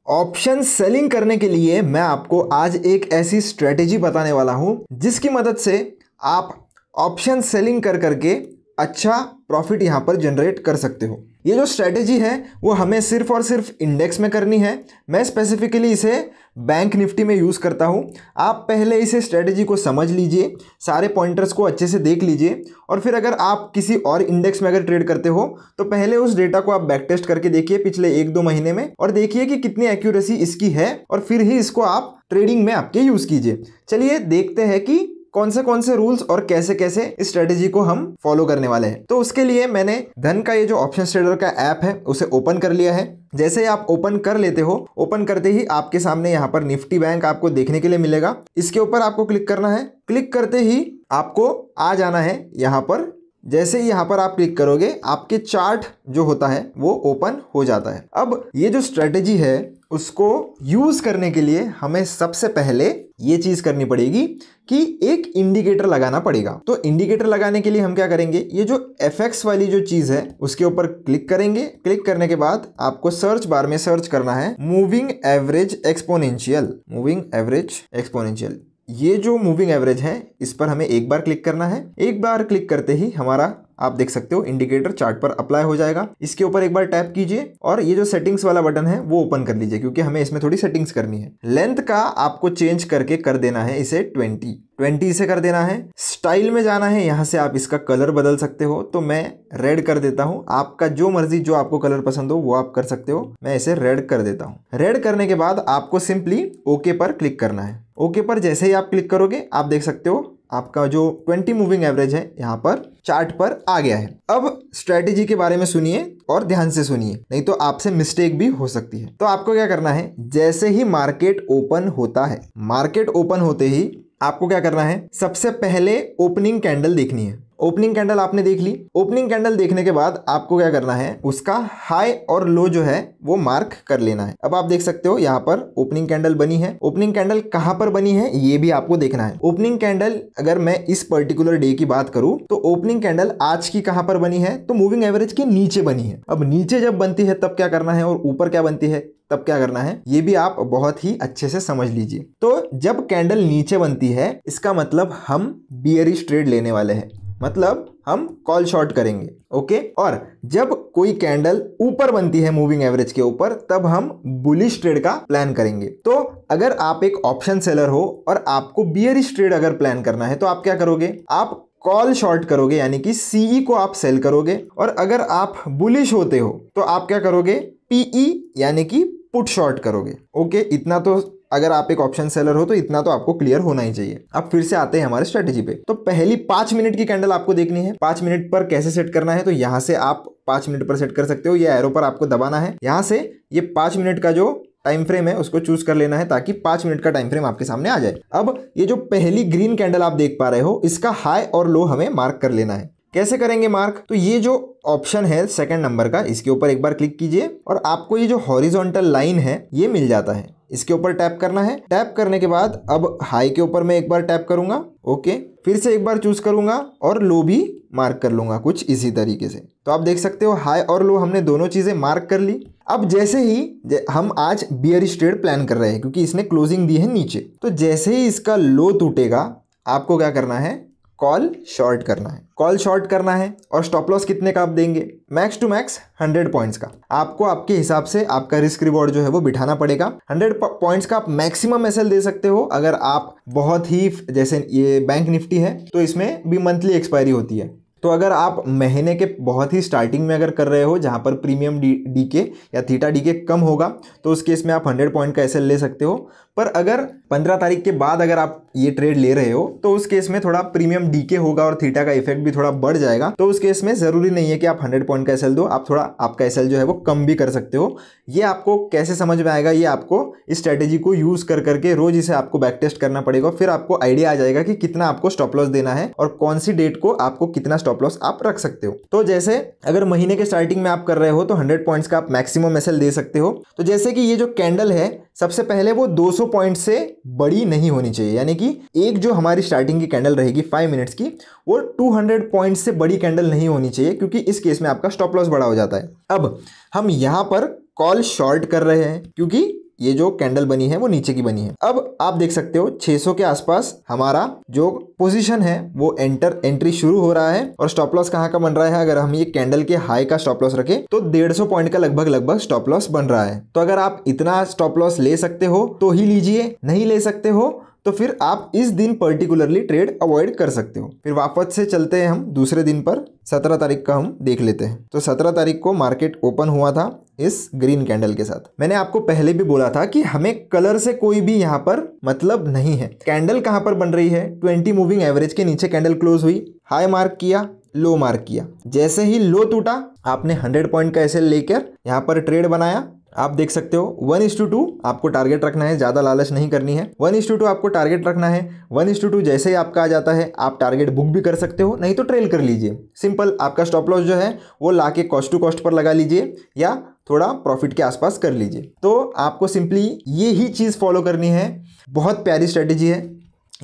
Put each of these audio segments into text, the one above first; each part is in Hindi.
ऑप्शन सेलिंग करने के लिए मैं आपको आज एक ऐसी स्ट्रेटेजी बताने वाला हूं जिसकी मदद से आप ऑप्शन सेलिंग कर करके अच्छा प्रॉफिट यहां पर जनरेट कर सकते हो। ये जो स्ट्रेटेजी है वो हमें सिर्फ और सिर्फ इंडेक्स में करनी है। मैं स्पेसिफिकली इसे बैंक निफ्टी में यूज़ करता हूं। आप पहले इसे स्ट्रेटेजी को समझ लीजिए, सारे पॉइंटर्स को अच्छे से देख लीजिए और फिर अगर आप किसी और इंडेक्स में अगर ट्रेड करते हो तो पहले उस डेटा को आप बैक टेस्ट करके देखिए पिछले 1-2 महीने में और देखिए कि कितनी एक्यूरेसी इसकी है और फिर ही इसको आप ट्रेडिंग में आपके यूज़ कीजिए। चलिए देखते हैं कि कौन से रूल्स और कैसे कैसे इस स्ट्रेटेजी को हम फॉलो करने वाले हैं। तो उसके लिए मैंने धन का ये जो ऑप्शन ट्रेडर का ऐप है उसे ओपन कर लिया है। जैसे ही आप ओपन कर लेते हो, ओपन करते ही आपके सामने यहाँ पर निफ्टी बैंक आपको देखने के लिए मिलेगा। इसके ऊपर आपको क्लिक करना है। क्लिक करते ही आपको आ जाना है यहाँ पर। जैसे ही यहाँ पर आप क्लिक करोगे आपके चार्ट जो होता है वो ओपन हो जाता है। अब ये जो स्ट्रेटेजी है उसको यूज करने के लिए हमें सबसे पहले ये चीज करनी पड़ेगी कि एक इंडिकेटर लगाना पड़ेगा। तो इंडिकेटर लगाने के लिए हम क्या करेंगे, ये जो एफएक्स वाली जो चीज है उसके ऊपर क्लिक करेंगे। क्लिक करने के बाद आपको सर्च बार में सर्च करना है moving average exponential. Moving average exponential, ये जो मूविंग एवरेज है इस पर हमें एक बार क्लिक करना है। एक बार क्लिक करते ही हमारा आप देख सकते हो इंडिकेटर चार्ट पर अप्लाई हो जाएगा। इसके ऊपर एक बार टैप कीजिए और ये जो सेटिंग्स वाला बटन है वो ओपन कर लीजिए क्योंकि हमें इसमें थोड़ी सेटिंग्स करनी है। लेंथ का आपको चेंज करके कर देना है इसे 20 से कर देना है। स्टाइल में जाना है, यहाँ से आप इसका कलर बदल सकते हो। तो मैं रेड कर देता हूँ, आपका जो मर्जी जो आपको कलर पसंद हो वो आप कर सकते हो। मैं इसे रेड कर देता हूँ। रेड करने के बाद आपको सिंपली ओके पर क्लिक करना है। ओके पर जैसे ही आप क्लिक करोगे आप देख सकते हो आपका जो 20 मूविंग एवरेज है यहाँ पर चार्ट पर आ गया है। अब स्ट्रेटेजी के बारे में सुनिए और ध्यान से सुनिए, नहीं तो आपसे मिस्टेक भी हो सकती है। तो आपको क्या करना है, जैसे ही मार्केट ओपन होता है, मार्केट ओपन होते ही आपको क्या करना है, सबसे पहले ओपनिंग कैंडल देखनी है। ओपनिंग कैंडल आपने देख ली। ओपनिंग कैंडल देखने के बाद आपको क्या करना है, उसका हाई और लो जो है वो मार्क कर लेना है। अब आप देख सकते हो यहाँ पर ओपनिंग कैंडल बनी है। ओपनिंग कैंडल कहाँ पर बनी है ये भी आपको देखना है। ओपनिंग कैंडल अगर मैं इस पर्टिकुलर डे की बात करूं तो ओपनिंग कैंडल आज की कहाँ पर बनी है, तो मूविंग एवरेज के नीचे बनी है। अब नीचे जब बनती है तब क्या करना है और ऊपर क्या बनती है तब क्या करना है, ये भी आप बहुत ही अच्छे से समझ लीजिए। तो जब कैंडल नीचे बनती है इसका मतलब हम बियरिश ट्रेड लेने वाले हैं, मतलब हम कॉल शॉर्ट करेंगे। ओके, और जब कोई कैंडल ऊपर बनती है मूविंग एवरेज के ऊपर तब हम बुलिश ट्रेड का प्लान करेंगे। तो अगर आप एक ऑप्शन सेलर हो और आपको बियरिश ट्रेड अगर प्लान करना है तो आप क्या करोगे, आप कॉल शॉर्ट करोगे यानी कि सीई को आप सेल करोगे। और अगर आप बुलिश होते हो तो आप क्या करोगे, पीई यानी कि पुट शॉर्ट करोगे। ओके, इतना तो अगर आप एक ऑप्शन सेलर हो तो इतना तो आपको क्लियर होना ही चाहिए। अब फिर से आते हैं हमारे स्ट्रेटेजी पे। तो पहली 5 मिनट की कैंडल आपको देखनी है। 5 मिनट पर कैसे सेट करना है, तो यहाँ से आप 5 मिनट पर सेट कर सकते हो। ये एरो पर आपको दबाना है, यहाँ से ये 5 मिनट का जो टाइम फ्रेम है उसको चूज कर लेना है ताकि 5 मिनट का टाइम फ्रेम आपके सामने आ जाए। अब ये जो पहली ग्रीन कैंडल आप देख पा रहे हो इसका हाई और लो हमें मार्क कर लेना है। कैसे करेंगे मार्क, तो ये जो ऑप्शन है सेकंड नंबर का इसके ऊपर एक बार क्लिक कीजिए और आपको ये जो हॉरिजॉन्टल लाइन है ये मिल जाता है। इसके ऊपर टैप करना है। टैप करने के बाद अब हाई के ऊपर मैं एक बार टैप करूंगा। ओके, फिर से एक बार चूज करूंगा और लो भी मार्क कर लूंगा कुछ इसी तरीके से। तो आप देख सकते हो हाई और लो हमने दोनों चीजें मार्क कर ली। अब जैसे ही हम आज बियरिश ट्रेड प्लान कर रहे हैं क्योंकि इसने क्लोजिंग दी है नीचे, तो जैसे ही इसका लो टूटेगा आपको क्या करना है, कॉल शॉर्ट करना है। कॉल शॉर्ट करना है और स्टॉप लॉस कितने का आप देंगे, मैक्स टू मैक्स 100 पॉइंट्स का। आपको आपके हिसाब से आपका रिस्क रिवॉर्ड जो है वो बिठाना पड़ेगा। 100 पॉइंट्स का आप मैक्सिमम एसएल दे सकते हो। अगर आप बहुत ही, जैसे ये बैंक निफ्टी है तो इसमें भी मंथली एक्सपायरी होती है, तो अगर आप महीने के बहुत ही स्टार्टिंग में अगर कर रहे हो जहां पर प्रीमियम डीके या थीटा डीके कम होगा तो उस केस में आप 100 पॉइंट का एसएल ले सकते हो। पर अगर 15 तारीख के बाद अगर आप ये ट्रेड ले रहे हो तो उस केस में थोड़ा प्रीमियम डीके होगा और थीटा का इफेक्ट भी थोड़ा बढ़ जाएगा। तो उस केस में जरूरी नहीं है कि आप 100 पॉइंट का एसएल दो, आप थोड़ा आपका एसएल जो है वो कम भी कर सकते हो। ये आपको कैसे समझ में आएगा, ये आपको इस स्ट्रेटेजी को यूज कर करके रोज इसे आपको बैक टेस्ट करना पड़ेगा। फिर आपको आइडिया आ जाएगा कि कितना आपको स्टॉप लॉस देना है और कौन सी डेट को आपको कितना स्टॉप लॉस आप रख सकते हो। तो जैसे अगर महीने के स्टार्टिंग में आप कर रहे हो तो 100 पॉइंट्स का आप मैक्सिमम एसएल दे सकते हो। तो जैसे कि ये जो कैंडल है सबसे पहले वो 200 पॉइंट से बड़ी नहीं होनी चाहिए, यानी कि एक जो हमारी स्टार्टिंग की कैंडल रहेगी 5 मिनट्स की वो 200 पॉइंट से बड़ी कैंडल नहीं होनी चाहिए, क्योंकि इस केस में आपका स्टॉप लॉस बड़ा हो जाता है। अब हम यहां पर कॉल शॉर्ट कर रहे हैं क्योंकि ये जो कैंडल बनी है वो नीचे की बनी है। अब आप देख सकते हो 600 के आसपास हमारा जो पोजीशन है वो एंट्री शुरू हो रहा है और स्टॉप लॉस कहाँ का बन रहा है, अगर हम ये कैंडल के हाई का स्टॉप लॉस रखें तो 150 पॉइंट का लगभग स्टॉप लॉस बन रहा है। तो अगर आप इतना स्टॉप लॉस ले सकते हो तो ही लीजिए, नहीं ले सकते हो तो फिर आप इस दिन पर्टिकुलरली ट्रेड अवॉइड कर सकते हो। फिर वापस से चलते हैं हम दूसरे दिन पर, 17 तारीख का हम देख लेते हैं। तो 17 तारीख को मार्केट ओपन हुआ था इस ग्रीन कैंडल के साथ। मैंने आपको पहले भी बोला था कि हमें कलर से कोई भी यहाँ पर मतलब नहीं है। कैंडल कहाँ पर बन रही है, 20 मूविंग एवरेज के नीचे कैंडल क्लोज हुई, हाई मार्क किया, लो मार्क किया, जैसे ही लो टूटा आपने 100 पॉइंट का एसएल लेकर यहाँ पर ट्रेड बनाया। आप देख सकते हो 1:2 आपको टारगेट रखना है, ज़्यादा लालच नहीं करनी है। 1:2 आपको टारगेट रखना है। 1:2 जैसे ही आपका आ जाता है आप टारगेट बुक भी कर सकते हो, नहीं तो ट्रेल कर लीजिए। सिंपल, आपका स्टॉप लॉस जो है वो लाके कॉस्ट टू कॉस्ट पर लगा लीजिए या थोड़ा प्रॉफिट के आसपास कर लीजिए। तो आपको सिंपली ये ही चीज़ फॉलो करनी है। बहुत प्यारी स्ट्रेटेजी है।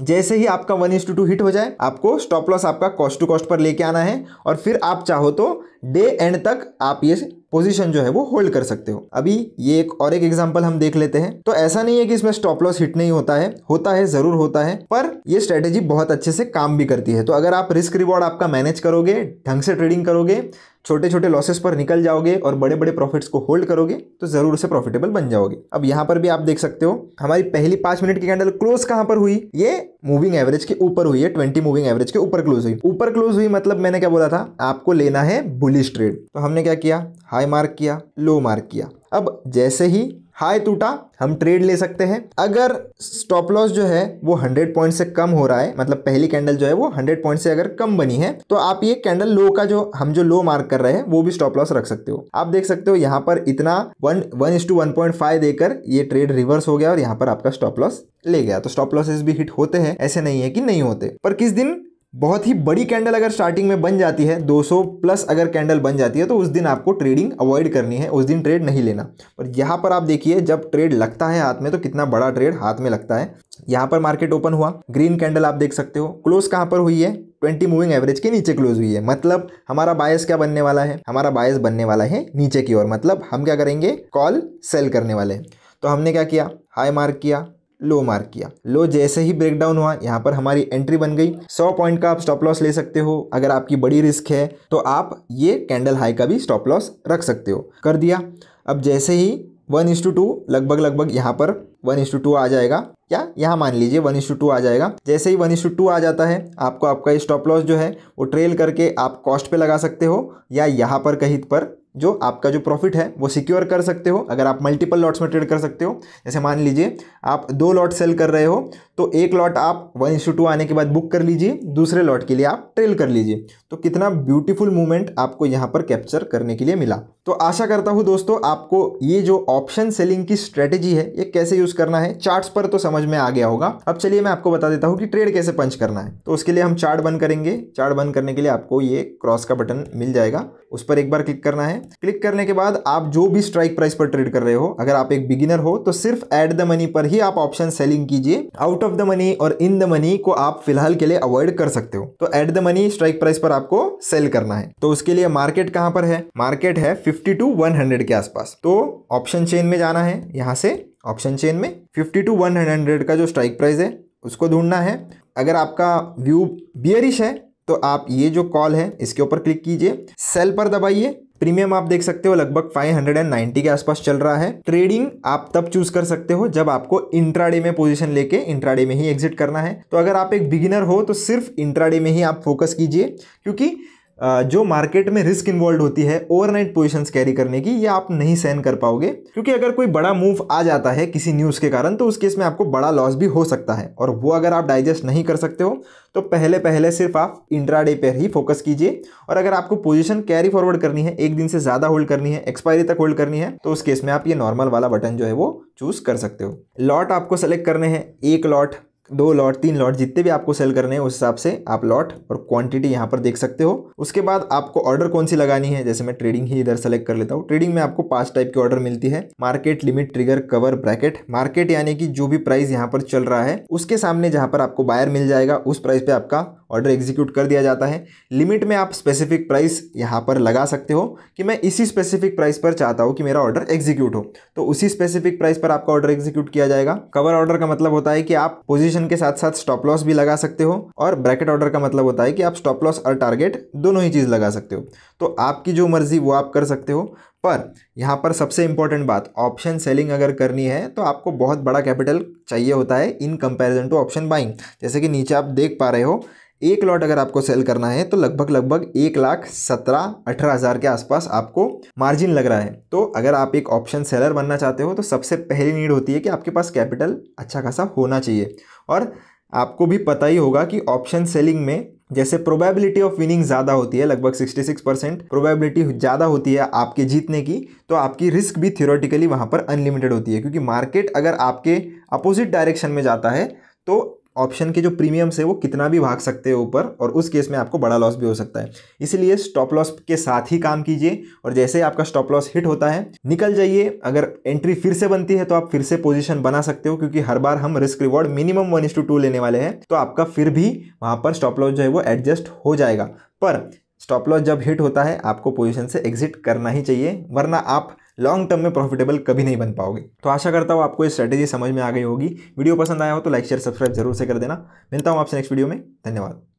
जैसे ही आपका 1:2 हिट हो जाए आपको स्टॉप लॉस आपका कॉस्ट टू कॉस्ट पर लेके आना है और फिर आप चाहो तो डे एंड तक आप ये पोजीशन जो है वो होल्ड कर सकते हो। अभी ये एक एग्जांपल हम देख लेते हैं। तो ऐसा नहीं है कि इसमें स्टॉप लॉस हिट नहीं होता है, जरूर होता है, पर ये स्ट्रेटेजी बहुत अच्छे से काम भी करती है। तो अगर आप रिस्क रिवॉर्ड आपका मैनेज करोगे, ढंग से ट्रेडिंग करोगे, छोटे छोटे लॉसेस पर निकल जाओगे और बड़े बड़े प्रॉफिट्स को होल्ड करोगे तो जरूर से प्रॉफिटेबल बन जाओगे। अब यहाँ पर भी आप देख सकते हो हमारी पहली 5 मिनट की कैंडल क्लोज कहाँ पर हुई, ये मूविंग एवरेज के ऊपर हुई है, 20 मूविंग एवरेज के ऊपर क्लोज हुई। ऊपर क्लोज हुई मतलब मैंने क्या बोला था, आपको लेना है बुलिश ट्रेड। तो हमने क्या किया, हाई मार्क किया, लो मार्क किया। अब जैसे ही हाई टूटा हम ट्रेड ले सकते हैं। अगर स्टॉप लॉस जो है वो 100 पॉइंट से कम हो रहा है, मतलब पहली कैंडल जो है वो 100 पॉइंट से अगर कम बनी है तो आप ये कैंडल लो का जो हम लो मार्क कर रहे हैं वो भी स्टॉप लॉस रख सकते हो। आप देख सकते हो यहाँ पर इतना 1:1.5 देकर ये ट्रेड रिवर्स हो गया और यहाँ पर आपका स्टॉप लॉस ले गया। तो स्टॉप लॉसेस भी हिट होते हैं, ऐसे नहीं है कि नहीं होते। पर किस दिन बहुत ही बड़ी कैंडल अगर स्टार्टिंग में बन जाती है, 200 प्लस अगर कैंडल बन जाती है तो उस दिन आपको ट्रेडिंग अवॉइड करनी है, उस दिन ट्रेड नहीं लेना। पर यहाँ पर आप देखिए जब ट्रेड लगता है हाथ में तो कितना बड़ा ट्रेड हाथ में लगता है। यहाँ पर मार्केट ओपन हुआ, ग्रीन कैंडल आप देख सकते हो, क्लोज कहाँ पर हुई है, 20 मूविंग एवरेज के नीचे क्लोज हुई है। मतलब हमारा बायस क्या बनने वाला है, हमारा बायस बनने वाला है नीचे की ओर, मतलब हम क्या करेंगे, कॉल सेल करने वाले हैं। तो हमने क्या किया, हाई मार्क किया, लो मार्क किया। लो जैसे ही ब्रेक डाउन हुआ यहाँ पर हमारी एंट्री बन गई। 100 पॉइंट का आप स्टॉप लॉस ले सकते हो। अगर आपकी बड़ी रिस्क है तो आप ये कैंडल हाई का भी स्टॉप लॉस रख सकते हो, कर दिया। अब जैसे ही 1:2 लगभग यहाँ पर 1:2 आ जाएगा, या यहाँ मान लीजिए 1:2 आ जाएगा। जैसे ही 1:2 आ जाता है आपको आपका स्टॉप लॉस जो है वो ट्रेल करके आप कॉस्ट पे लगा सकते हो या यहाँ पर कहीं पर जो आपका जो प्रॉफिट है वो सिक्योर कर सकते हो। अगर आप मल्टीपल लॉट्स में ट्रेड कर सकते हो, जैसे मान लीजिए आप 2 लॉट सेल कर रहे हो तो एक लॉट आप 1:2 आने के बाद बुक कर लीजिए, दूसरे लॉट के लिए आप ट्रेल कर लीजिए। तो कितना ब्यूटीफुल मूवमेंट आपको यहाँ पर कैप्चर करने के लिए मिला। तो आशा करता हूँ दोस्तों आपको ये जो ऑप्शन सेलिंग की स्ट्रेटेजी है ये कैसे यूज करना है, चार्ट्स पर तो समझ में आ गया होगा। अब चलिए मैं आपको बता देता हूँ कि ट्रेड कैसे पंच करना है। तो उसके लिए हम चार्ट बंद करेंगे। चार्ट बंद करने के लिए आपको ये क्रॉस का बटन मिल जाएगा, उस पर एक बार क्लिक करना है। क्लिक करने के बाद आप जो भी स्ट्राइक प्राइस पर ट्रेड कर रहे हो, अगर आप एक बिगिनर हो तो सिर्फ एट द मनी पर ही आप ऑप्शन सेलिंग कीजिए। आउट ऑफ द मनी और इन द मनी को आप फिलहाल के लिए अवॉइड कर सकते हो। तो at the money strike price पर आपको सेल करना है। तो उसके लिए मार्केट कहां पर है, मार्केट है 50 to 100 के आसपास। तो ऑप्शन चेन में जाना है, यहां से ऑप्शन चेन में 50 to 100 का जो स्ट्राइक प्राइस है उसको ढूंढना है। अगर आपका व्यू बियरिश है तो आप ये जो कॉल है इसके ऊपर क्लिक कीजिए, सेल पर दबाइए। प्रीमियम आप देख सकते हो लगभग 590 के आसपास चल रहा है। ट्रेडिंग आप तब चूज कर सकते हो जब आपको इंट्राडे में पोजीशन लेके इंट्राडे में ही एग्जिट करना है। तो अगर आप एक बिगिनर हो तो सिर्फ इंट्राडे में ही आप फोकस कीजिए, क्योंकि जो मार्केट में रिस्क इन्वॉल्व होती है ओवरनाइट पोजीशंस कैरी करने की, ये आप नहीं सहन कर पाओगे। क्योंकि अगर कोई बड़ा मूव आ जाता है किसी न्यूज़ के कारण तो उस केस में आपको बड़ा लॉस भी हो सकता है, और वो अगर आप डाइजेस्ट नहीं कर सकते हो तो पहले सिर्फ आप इंट्राडे पर ही फोकस कीजिए। और अगर आपको पोजीशन कैरी फॉरवर्ड करनी है, एक दिन से ज़्यादा होल्ड करनी है, एक्सपायरी तक होल्ड करनी है, तो उस केस में आप ये नॉर्मल वाला बटन जो है वो चूज कर सकते हो। लॉट आपको सेलेक्ट करने हैं, 1 लॉट, 2 लॉट, 3 लॉट, जितने भी आपको सेल करने हैं उस हिसाब से आप लॉट और क्वांटिटी यहाँ पर देख सकते हो। उसके बाद आपको ऑर्डर कौन सी लगानी है, जैसे मैं ट्रेडिंग ही इधर सेलेक्ट कर लेता हूँ। ट्रेडिंग में आपको 5 टाइप की ऑर्डर मिलती है, market, limit, trigger, cover, bracket. Market यानी कि जो भी प्राइस यहाँ पर चल रहा है उसके सामने जहाँ पर आपको बायर मिल जाएगा उस प्राइस पे आपका ऑर्डर एग्जीक्यूट कर दिया जाता है। लिमिट में आप स्पेसिफिक प्राइस यहाँ पर लगा सकते हो कि मैं इसी स्पेसिफिक प्राइस पर चाहता हूँ कि मेरा ऑर्डर एग्जीक्यूट हो, तो उसी स्पेसिफिक प्राइस पर आपका ऑर्डर एग्जीक्यूट किया जाएगा। कवर ऑर्डर का मतलब होता है कि आप पोजीशन के साथ साथ स्टॉप लॉस भी लगा सकते हो, और ब्रैकेट ऑर्डर का मतलब होता है कि आप स्टॉप लॉस और टारगेट दोनों ही चीज़ लगा सकते हो। तो आपकी जो मर्जी वो आप कर सकते हो। पर यहाँ पर सबसे इंपॉर्टेंट बात, ऑप्शन सेलिंग अगर करनी है तो आपको बहुत बड़ा कैपिटल चाहिए होता है in comparison to option buying. जैसे कि नीचे आप देख पा रहे हो, एक लॉट अगर आपको सेल करना है तो लगभग 1,17,18,000 के आसपास आपको मार्जिन लग रहा है। तो अगर आप एक ऑप्शन सेलर बनना चाहते हो तो सबसे पहली नीड होती है कि आपके पास कैपिटल अच्छा खासा होना चाहिए। और आपको भी पता ही होगा कि ऑप्शन सेलिंग में जैसे प्रोबेबिलिटी ऑफ विनिंग ज़्यादा होती है, लगभग 66% प्रोबेबिलिटी ज़्यादा होती है आपके जीतने की, तो आपकी रिस्क भी थियोरेटिकली वहाँ पर अनलिमिटेड होती है। क्योंकि मार्केट अगर आपके अपोजिट डायरेक्शन में जाता है तो ऑप्शन के जो प्रीमियम्स है वो कितना भी भाग सकते हैं ऊपर, और उस केस में आपको बड़ा लॉस भी हो सकता है। इसलिए स्टॉप लॉस के साथ ही काम कीजिए, और जैसे ही आपका स्टॉप लॉस हिट होता है निकल जाइए। अगर एंट्री फिर से बनती है तो आप फिर से पोजीशन बना सकते हो, क्योंकि हर बार हम रिस्क रिवॉर्ड मिनिमम 1:2 लेने वाले हैं, तो आपका फिर भी वहां पर स्टॉप लॉस जो है वो एडजस्ट हो जाएगा। पर स्टॉप लॉस जब हिट होता है आपको पोजीशन से एग्जिट करना ही चाहिए, वरना आप लॉन्ग टर्म में प्रॉफिटेबल कभी नहीं बन पाओगे। तो आशा करता हूँ आपको ये स्ट्रेटेजी समझ में आ गई होगी। वीडियो पसंद आया हो तो लाइक शेयर सब्सक्राइब जरूर से कर देना। मिलता हूँ आपसे नेक्स्ट वीडियो में। धन्यवाद।